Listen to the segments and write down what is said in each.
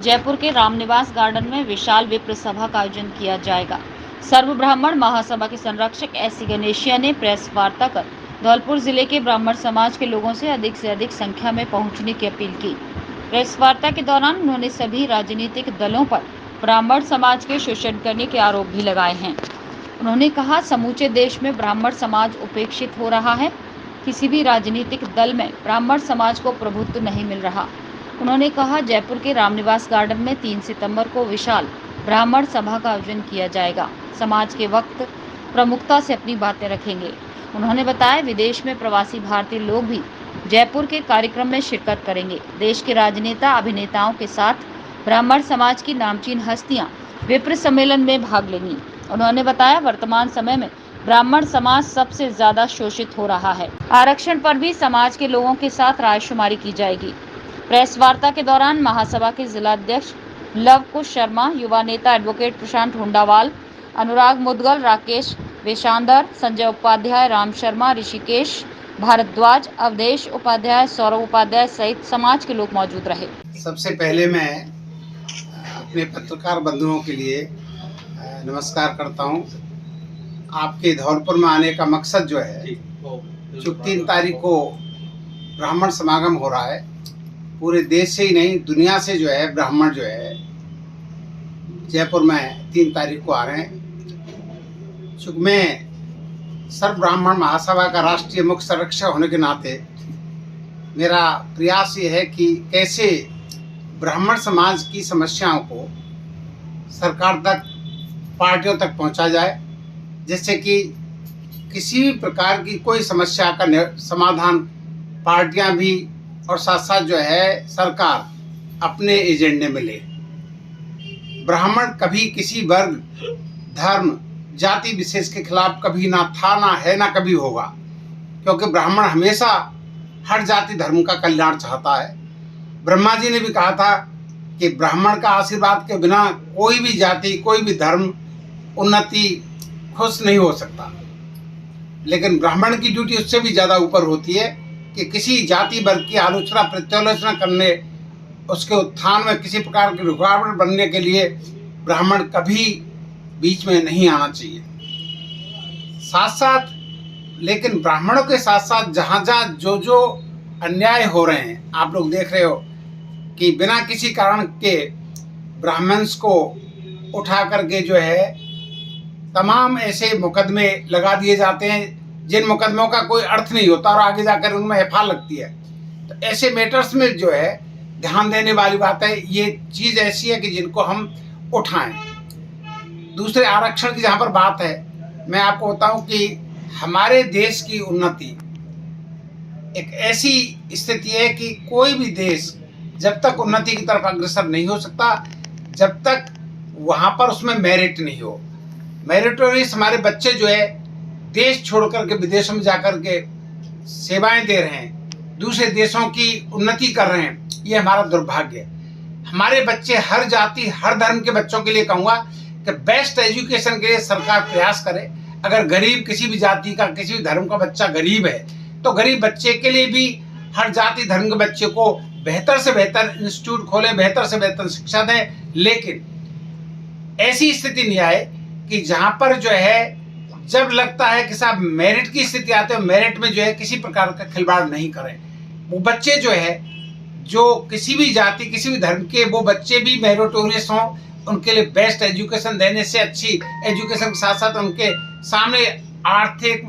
जयपुर के रामनिवास गार्डन में विशाल विप्र सभा का आयोजन किया जाएगा। सर्व ब्राह्मण महासभा के संरक्षक एस.सी. गणेशिया ने प्रेस वार्ता कर धौलपुर जिले के ब्राह्मण समाज के लोगों से अधिक संख्या में पहुंचने की अपील की। प्रेस वार्ता के दौरान उन्होंने सभी राजनीतिक दलों पर ब्राह्मण समाज के शोषण करने के आरोप भी लगाए हैं। उन्होंने कहा, समूचे देश में ब्राह्मण समाज उपेक्षित हो रहा है। किसी भी राजनीतिक दल में ब्राह्मण समाज को प्रभुत्व नहीं मिल रहा। उन्होंने कहा, जयपुर के रामनिवास गार्डन में 3 सितंबर को विशाल ब्राह्मण सभा का आयोजन किया जाएगा। समाज के वक्त प्रमुखता से अपनी बातें रखेंगे। उन्होंने बताया, विदेश में प्रवासी भारतीय लोग भी जयपुर के कार्यक्रम में शिरकत करेंगे। देश के राजनेता अभिनेताओं के साथ ब्राह्मण समाज की नामचीन हस्तियां विप्र सम्मेलन में भाग लेंगी। उन्होंने बताया, वर्तमान समय में ब्राह्मण समाज सबसे ज्यादा शोषित हो रहा है। आरक्षण पर भी समाज के लोगों के साथ रायशुमारी की जाएगी। प्रेस वार्ता के दौरान महासभा के जिला अध्यक्ष लव कुश शर्मा, युवा नेता एडवोकेट प्रशांत हुंडावाल, अनुराग मुदगल, राकेश वेशांधर, संजय उपाध्याय, राम शर्मा, ऋषिकेश भारद्वाज, अवधेश उपाध्याय, सौरभ उपाध्याय सहित समाज के लोग मौजूद रहे। सबसे पहले मैं अपने पत्रकार बंधुओं के लिए नमस्कार करता हूं। आपके धौलपुर में आने का मकसद जो है, जो 3 तारीख को ब्राह्मण समागम हो रहा है, पूरे देश से ही नहीं दुनिया से जो है ब्राह्मण जो है जयपुर में 3 तारीख को आ रहे हैं। चूँकि मैं सर्व ब्राह्मण महासभा का राष्ट्रीय मुख्य संरक्षक होने के नाते मेरा प्रयास ये है कि कैसे ब्राह्मण समाज की समस्याओं को सरकार तक, पार्टियों तक पहुंचा जाए, जिससे कि किसी भी प्रकार की कोई समस्या का समाधान पार्टियां भी और साथ साथ जो है सरकार अपने एजेंडे में ले। ब्राह्मण कभी किसी वर्ग, धर्म, जाति विशेष के खिलाफ कभी ना था, ना है, ना कभी होगा, क्योंकि ब्राह्मण हमेशा हर जाति धर्म का कल्याण चाहता है। ब्रह्मा जी ने भी कहा था कि ब्राह्मण का आशीर्वाद के बिना कोई भी जाति, कोई भी धर्म उन्नति खुश नहीं हो सकता। लेकिन ब्राह्मण की ड्यूटी उससे भी ज़्यादा ऊपर होती है कि किसी जाति वर्ग की आलोचना प्रत्यालोचना करने, उसके उत्थान में किसी प्रकार की रुकावट बनने के लिए ब्राह्मण कभी बीच में नहीं आना चाहिए। साथ साथ लेकिन ब्राह्मणों के साथ साथ जहाँ जहाँ जो अन्याय हो रहे हैं, आप लोग देख रहे हो कि बिना किसी कारण के ब्राह्मण्स को उठा करके जो है तमाम ऐसे मुकदमे लगा दिए जाते हैं जिन मुकदमों का कोई अर्थ नहीं होता और आगे जाकर उनमें एफआईआर लगती है। तो ऐसे मैटर्स में जो है ध्यान देने वाली बात है, ये चीज़ ऐसी है कि जिनको हम उठाएं। दूसरे आरक्षण की जहाँ पर बात है, मैं आपको बताऊं कि हमारे देश की उन्नति एक ऐसी स्थिति है कि कोई भी देश जब तक उन्नति की तरफ अग्रसर नहीं हो सकता, जब तक वहाँ पर उसमें मेरिट नहीं हो। मेरिटोरियस हमारे बच्चे जो है देश छोड़ करके विदेशों में जाकर के सेवाएं दे रहे हैं, दूसरे देशों की उन्नति कर रहे हैं, ये हमारा दुर्भाग्य है। हमारे बच्चे, हर जाति हर धर्म के बच्चों के लिए कहूँगा कि बेस्ट एजुकेशन के लिए सरकार प्रयास करे। अगर गरीब किसी भी जाति का, किसी भी धर्म का बच्चा गरीब है, तो गरीब बच्चे के लिए भी हर जाति धर्म के बच्चे को बेहतर से बेहतर इंस्टीट्यूट खोले, बेहतर से बेहतर शिक्षा दें। लेकिन ऐसी स्थिति नहीं आए कि जहाँ पर जो है जब लगता है कि साहब मेरिट की स्थिति आते हैं, मेरिट में जो है किसी प्रकार का खिलवाड़ नहीं करें। वो बच्चे जो है, जो किसी भी जाति, किसी भी धर्म के, वो बच्चे भी मेरिटोरियस हों, उनके लिए बेस्ट एजुकेशन देने से, अच्छी एजुकेशन के साथ साथ उनके सामने आर्थिक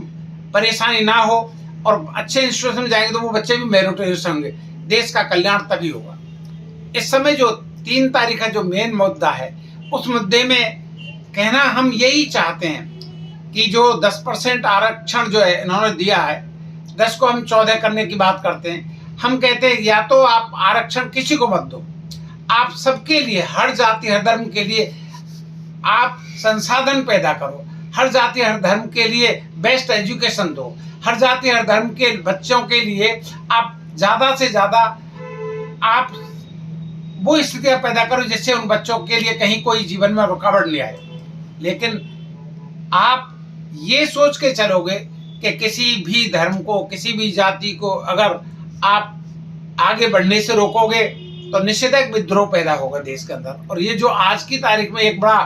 परेशानी ना हो और अच्छे इंस्टीट्यूशन में जाएंगे तो वो बच्चे भी मेरिटोरियस होंगे। देश का कल्याण तभी होगा। इस समय जो 3 तारीख का जो मेन मुद्दा है, उस मुद्दे में कहना हम यही चाहते हैं कि जो 10% आरक्षण जो है इन्होंने दिया है, 10 को हम 14 करने की बात करते हैं। हम कहते हैं या तो आप आरक्षण किसी को मत दो, आप सबके लिए, हर जाति हर धर्म के लिए आप संसाधन पैदा करो, हर जाति हर धर्म के लिए बेस्ट एजुकेशन दो, हर जाति हर धर्म के बच्चों के लिए आप ज़्यादा से ज़्यादा आप वो स्थितियाँ पैदा करो जिससे उन बच्चों के लिए कहीं कोई जीवन में रुकावट नहीं आए। लेकिन आप ये सोच के चलोगे कि किसी भी धर्म को, किसी भी जाति को अगर आप आगे बढ़ने से रोकोगे तो निश्चित एक विद्रोह पैदा होगा देश के अंदर। और ये जो आज की तारीख में एक बड़ा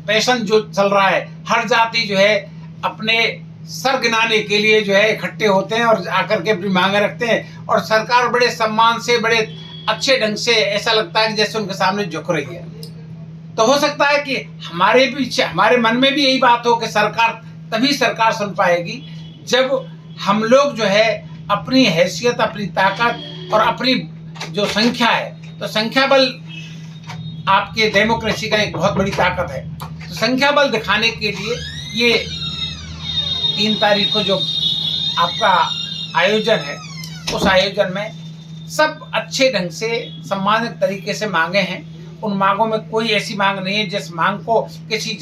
पैशन जो चल रहा है, हर जाति जो है अपने सर गिनाने के लिए जो है इकट्ठे होते हैं और आकर के अपनी मांगे रखते हैं, और सरकार बड़े सम्मान से, बड़े अच्छे ढंग से, ऐसा लगता है कि जैसे उनके सामने झुक रही है। तो हो सकता है कि हमारे मन में भी यही बात हो कि तभी सरकार सुन पाएगी जब हम लोग जो है अपनी हैसियत, अपनी ताकत और अपनी जो संख्या है, तो संख्या बल आपके डेमोक्रेसी का एक बहुत बड़ी ताकत है। तो संख्या बल दिखाने के लिए ये 3 तारीख को जो आपका आयोजन है, उस आयोजन में सब अच्छे ढंग से सम्मानित तरीके से मांगे हैं। उन मांगों में कोई ऐसी मांग नहीं है जिस मांग को किसी